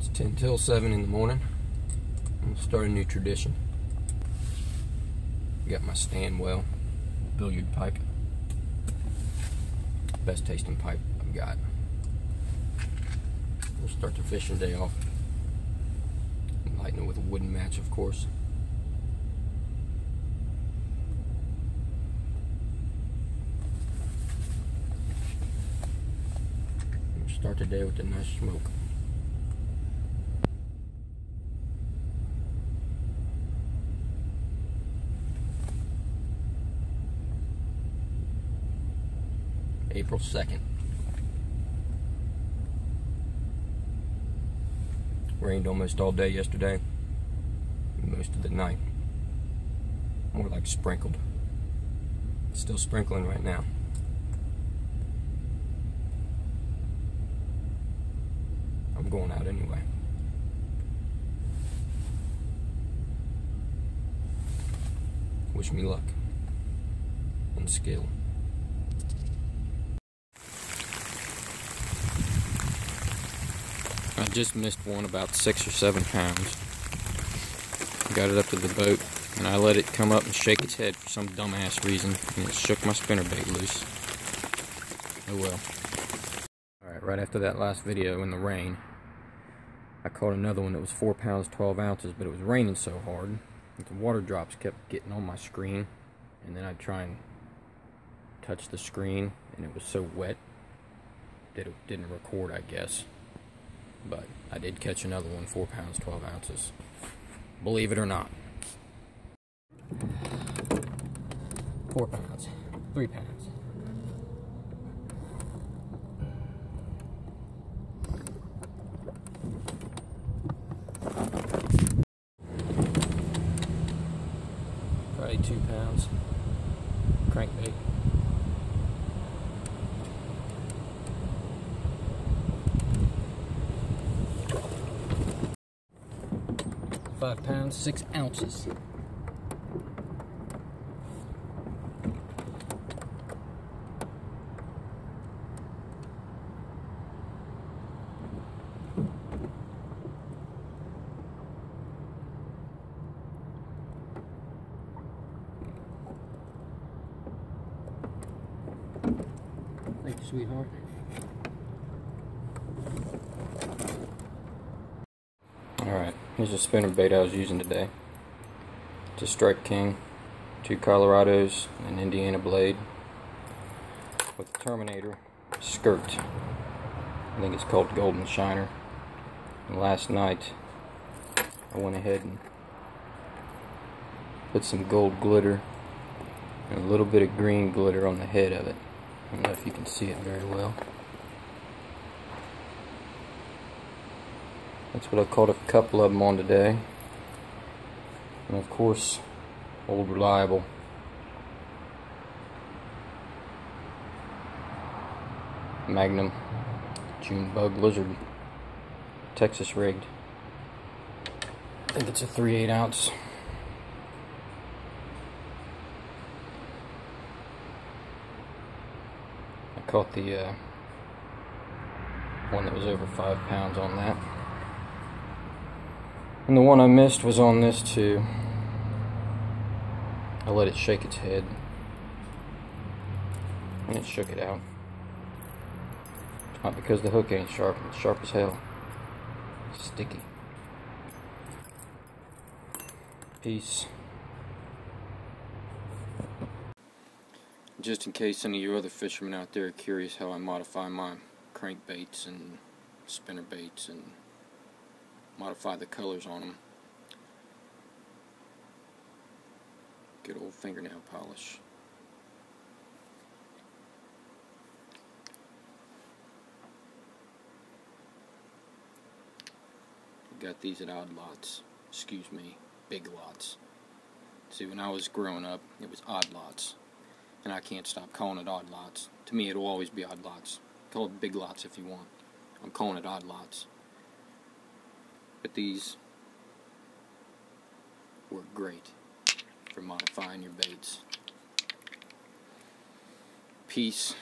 It's 10 till 7 in the morning. I'm gonna start a new tradition. Got my stand well, billiard pipe. Best tasting pipe I've got. We'll start the fishing day off. Lighten it with a wooden match, of course. We'll start the day with a nice smoke. April 2nd. Rained almost all day yesterday, most of the night. More like sprinkled. It's still sprinkling right now. I'm going out anyway. Wish me luck and skill. I just missed one about 6 or 7 pounds. Got it up to the boat, and I let it come up and shake its head for some dumbass reason, and it shook my spinnerbait loose. Oh well. Alright, right after that last video in the rain, I caught another one that was 4 pounds 12 ounces, but it was raining so hard that the water drops kept getting on my screen, and then I'd try and touch the screen, and it was so wet that it didn't record, I guess. But I did catch another one, 4 pounds 12 ounces. Believe it or not. 4 pounds, 3 pounds. Probably 2 pounds. Crankbait. 5 pounds, 6 ounces. Thank you, sweetheart. Alright, here's a spinnerbait I was using today. It's a Strike King, 2 Colorados, an Indiana blade with a Terminator skirt. I think it's called Golden Shiner. And last night I went ahead and put some gold glitter and a little bit of green glitter on the head of it. I don't know if you can see it very well. That's what I caught a couple of them on today. And of course, old reliable Magnum June Bug Lizard, Texas rigged. I think it's a 3/8 ounce. I caught the one that was over 5 pounds on that. And the one I missed was on this too. I let it shake its head, and it shook it out. Not because the hook ain't sharp, it's sharp as hell. It's sticky. Peace. Just in case any of you other fishermen out there are curious how I modify my crankbaits and spinnerbaits and modify the colors on them. Good old fingernail polish. Got these at Odd Lots. Excuse me, Big Lots. See, when I was growing up, it was Odd Lots. And I can't stop calling it Odd Lots. To me, it'll always be Odd Lots. Call it Big Lots if you want. I'm calling it Odd Lots. But these work great for modifying your baits. Peace.